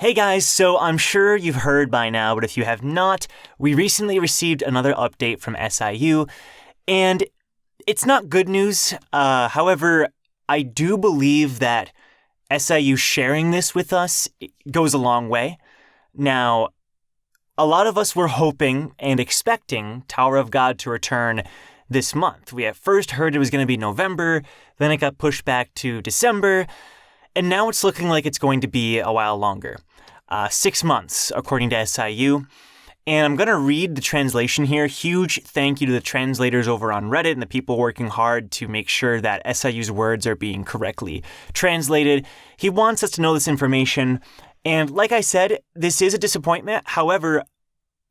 Hey guys, so I'm sure you've heard by now, but if you have not, we recently received another update from SIU, and it's not good news. However, I do believe that SIU sharing this with us goes a long way. Now, a lot of us were hoping and expecting Tower of God to return this month. We at first heard it was going to be November, then it got pushed back to December, and now it's looking like it's going to be a while longer. 6 months, according to SIU. And I'm going to read the translation here. Huge thank you to the translators over on Reddit and the people working hard to make sure that SIU's words are being correctly translated. He wants us to know this information. And like I said, this is a disappointment. However,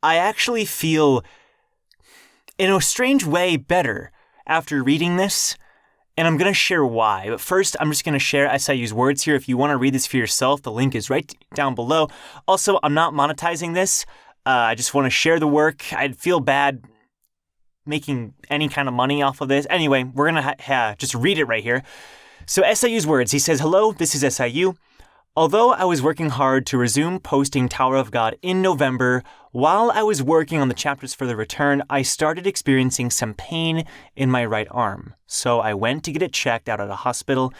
I actually feel, in a strange way, better after reading this. And I'm going to share why. But first, I'm just going to share SIU's words here. If you want to read this for yourself, the link is right down below. Also, I'm not monetizing this. I just want to share the work. I'd feel bad making any kind of money off of this. Anyway, we're going to just read it right here. So SIU's words. He says, "Hello, this is SIU. Although I was working hard to resume posting Tower of God in November, while I was working on the chapters for the return, I started experiencing some pain in my right arm. So I went to get it checked out at a hospital.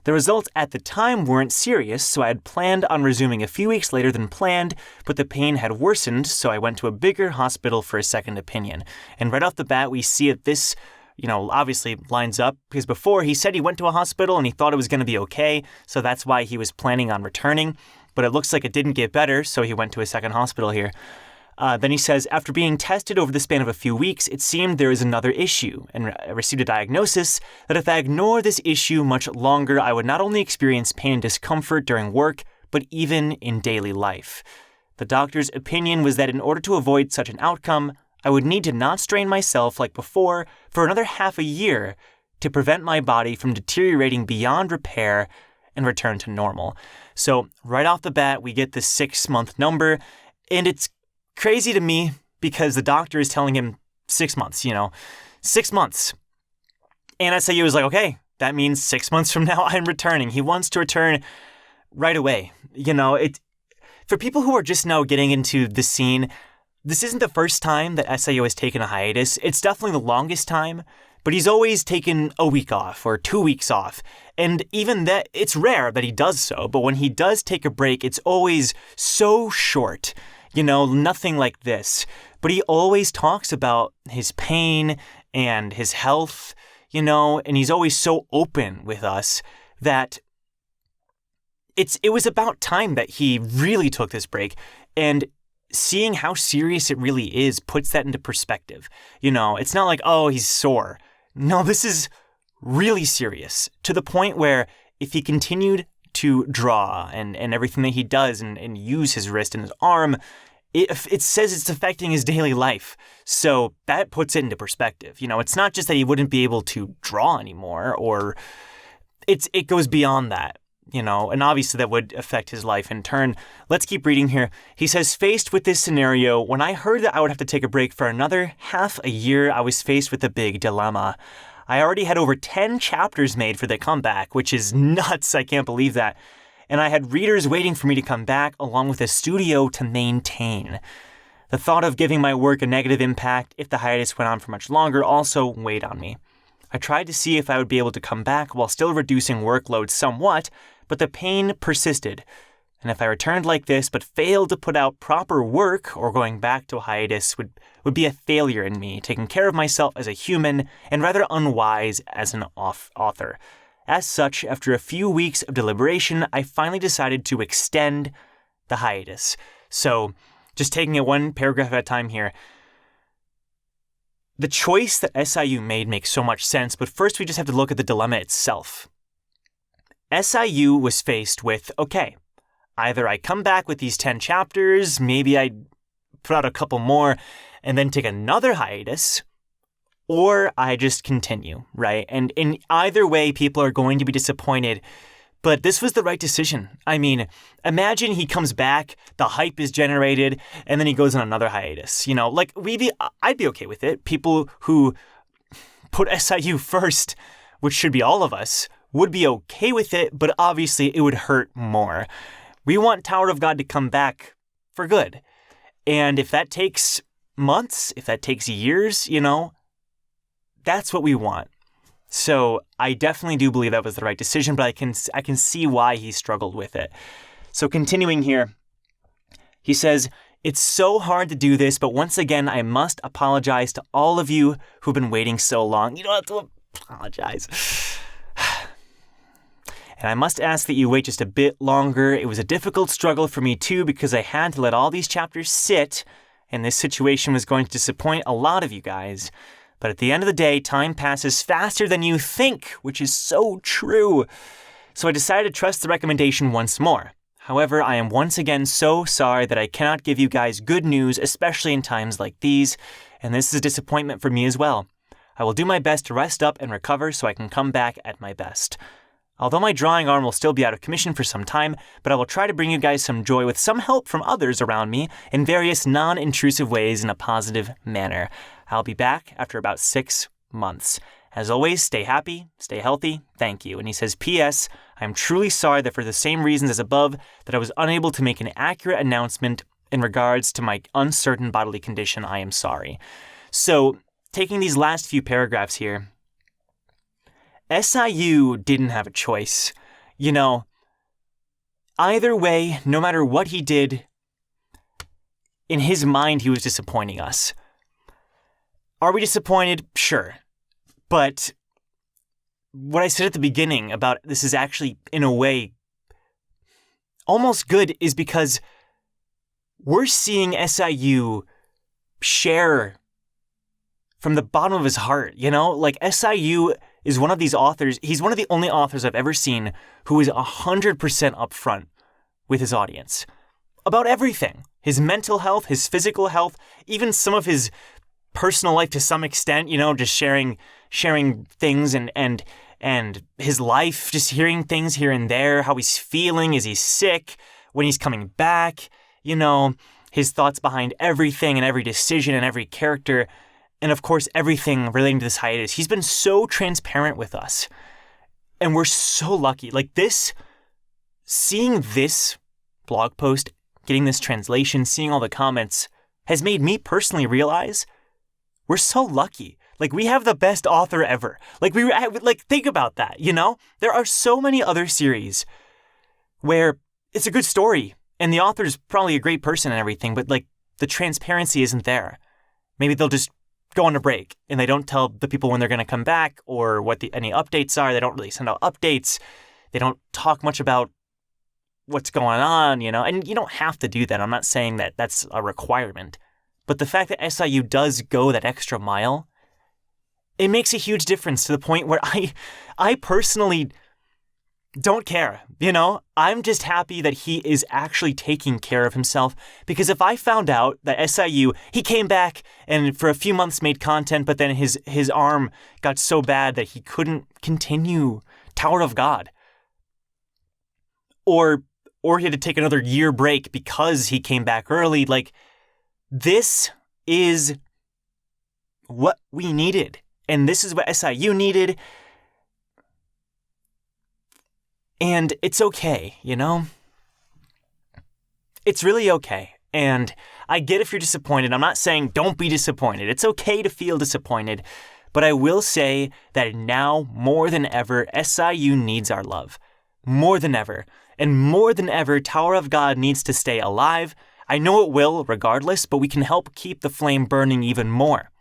The results at the time weren't serious, so I had planned on resuming a few weeks later than planned, but the pain had worsened, so I went to a bigger hospital for a second opinion." And right off the bat, we see that this obviously lines up, because before he said he went to a hospital and he thought it was going to be okay, so that's why he was planning on returning, but it looks like it didn't get better, so he went to a second hospital here. Then he says, "After being tested over the span of a few weeks, it seemed there is another issue, and I received a diagnosis that if I ignore this issue much longer, I would not only experience pain and discomfort during work, but even in daily life. The doctor's opinion was that in order to avoid such an outcome, I would need to not strain myself like before for another half a year to prevent my body from deteriorating beyond repair and return to normal." So right off the bat, we get this 6-month number, and it's crazy to me because the doctor is telling him 6 months, 6 months. And SIU is like, okay, that means 6 months from now I'm returning. He wants to return right away. For people who are just now getting into the scene, this isn't the first time that SIU has taken a hiatus. It's definitely the longest time, but he's always taken a week off or 2 weeks off. And even that, it's rare that he does so, but when he does take a break, it's always so short. Nothing like this. But he always talks about his pain and his health, and he's always so open with us that it was about time that he really took this break. And seeing how serious it really is puts that into perspective. It's not like, oh, he's sore. No, this is really serious, to the point where if he continued to draw and everything that he does and use his wrist and his arm, it says it's affecting his daily life. So that puts it into perspective. It's not just that he wouldn't be able to draw anymore, or it goes beyond that. And obviously that would affect his life in turn. Let's keep reading here. He says, "Faced with this scenario, when I heard that I would have to take a break for another half a year, I was faced with a big dilemma. I already had over 10 chapters made for the comeback, which is nuts. I can't believe that. And I had readers waiting for me to come back, along with a studio to maintain. The thought of giving my work a negative impact if the hiatus went on for much longer also weighed on me. I tried to see if I would be able to come back while still reducing workload somewhat, but the pain persisted. And if I returned like this but failed to put out proper work, or going back to a hiatus would be a failure in me, taking care of myself as a human and rather unwise as an author. As such, after a few weeks of deliberation, I finally decided to extend the hiatus." So, just taking it one paragraph at a time here. The choice that SIU made makes so much sense, but first we just have to look at the dilemma itself. SIU was faced with, okay, either I come back with these 10 chapters, maybe I put out a couple more, and then take another hiatus, or I just continue, right? And in either way, people are going to be disappointed, but this was the right decision. I mean, imagine he comes back, the hype is generated, and then he goes on another hiatus. I'd be okay with it. People who put SIU first, which should be all of us, would be okay with it, but obviously it would hurt more. We want Tower of God to come back for good. And if that takes months, if that takes years, that's what we want. So I definitely do believe that was the right decision, but I can see why he struggled with it. So continuing here, he says, "It's so hard to do this, but once again, I must apologize to all of you who've been waiting so long." You don't have to apologize. "And I must ask that you wait just a bit longer. It was a difficult struggle for me too, because I had to let all these chapters sit, and this situation was going to disappoint a lot of you guys. But at the end of the day, time passes faster than you think," which is so true. "So I decided to trust the recommendation once more. However, I am once again so sorry that I cannot give you guys good news, especially in times like these, and this is a disappointment for me as well. I will do my best to rest up and recover so I can come back at my best. Although my drawing arm will still be out of commission for some time, but I will try to bring you guys some joy with some help from others around me in various non-intrusive ways in a positive manner. I'll be back after about 6 months. As always, stay happy, stay healthy, thank you." And he says, "P.S. I'm truly sorry that for the same reasons as above, that I was unable to make an accurate announcement in regards to my uncertain bodily condition. I am sorry." So, taking these last few paragraphs here, SIU didn't have a choice. Either way, no matter what he did, in his mind, he was disappointing us. Are we disappointed? Sure. But what I said at the beginning about this is actually, in a way, almost good is because we're seeing SIU share from the bottom of his heart, SIU is one of these authors. He's one of the only authors I've ever seen who is 100% upfront with his audience about everything. His mental health, his physical health, even some of his personal life to some extent, just sharing things and his life, just hearing things here and there, how he's feeling, is he sick, when he's coming back, his thoughts behind everything and every decision and every character. And of course, everything relating to this hiatus. He's been so transparent with us. And we're so lucky. Seeing this blog post, getting this translation, seeing all the comments, has made me personally realize we're so lucky. We have the best author ever. Think about that, There are so many other series where it's a good story, and the author's probably a great person and everything, but, the transparency isn't there. Maybe they'll just go on a break, and they don't tell the people when they're going to come back or what any updates are. They don't really send out updates. They don't talk much about what's going on, and you don't have to do that. I'm not saying that that's a requirement, but the fact that SIU does go that extra mile, it makes a huge difference to the point where I personally don't care, I'm just happy that he is actually taking care of himself, because if I found out that SIU, he came back and for a few months made content, but then his arm got so bad that he couldn't continue Tower of God, or he had to take another year break because he came back early, this is what we needed, and this is what SIU needed. And it's okay, It's really okay. And I get if you're disappointed. I'm not saying don't be disappointed. It's okay to feel disappointed. But I will say that now, more than ever, SIU needs our love. More than ever. And more than ever, Tower of God needs to stay alive. I know it will, regardless, but we can help keep the flame burning even more.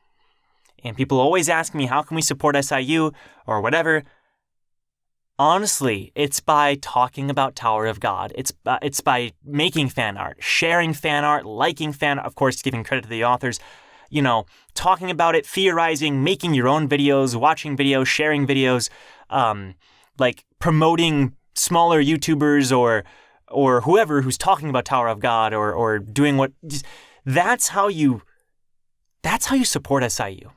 And people always ask me, how can we support SIU or whatever? Honestly, it's by talking about Tower of God. It's by making fan art, sharing fan art, liking fan art, of course, giving credit to the authors, talking about it, theorizing, making your own videos, watching videos, sharing videos, promoting smaller YouTubers or whoever who's talking about Tower of God or doing what. That's how you support SIU.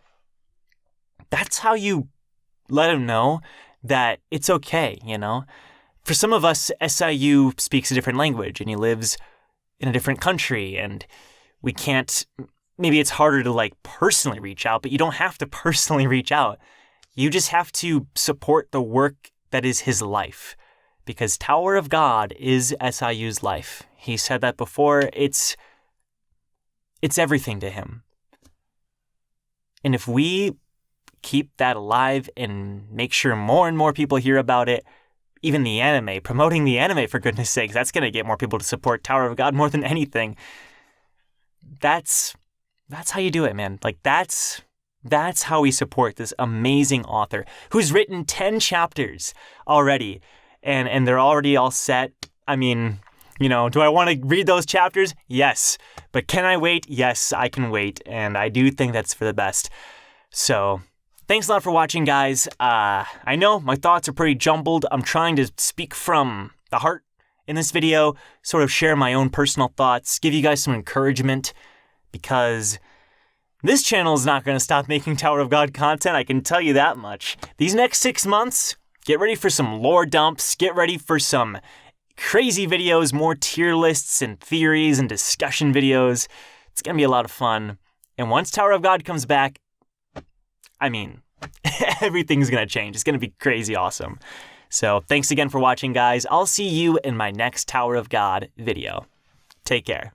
That's how you let them know that it's okay, For some of us, SIU speaks a different language and he lives in a different country and we can't, maybe it's harder to personally reach out, but you don't have to personally reach out. You just have to support the work that is his life. because Tower of God is SIU's life. He said that before. It's everything to him. And if we keep that alive and make sure more and more people hear about it, even the anime, promoting the anime for goodness sakes, that's going to get more people to support Tower of God more than anything. That's how you do it, man. Like, that's how we support this amazing author who's written 10 chapters already, and they're already all set. I mean, you know, do I want to read those chapters? Yes. But can I wait? Yes, I can wait, and I do think that's for the best. So, thanks a lot for watching, guys. I know my thoughts are pretty jumbled. I'm trying to speak from the heart in this video, sort of share my own personal thoughts, give you guys some encouragement, because this channel is not going to stop making Tower of God content, I can tell you that much. These next 6 months, get ready for some lore dumps, get ready for some crazy videos, more tier lists and theories and discussion videos. It's going to be a lot of fun. And once Tower of God comes back, I mean, everything's going to change. It's going to be crazy awesome. So thanks again for watching, guys. I'll see you in my next Tower of God video. Take care.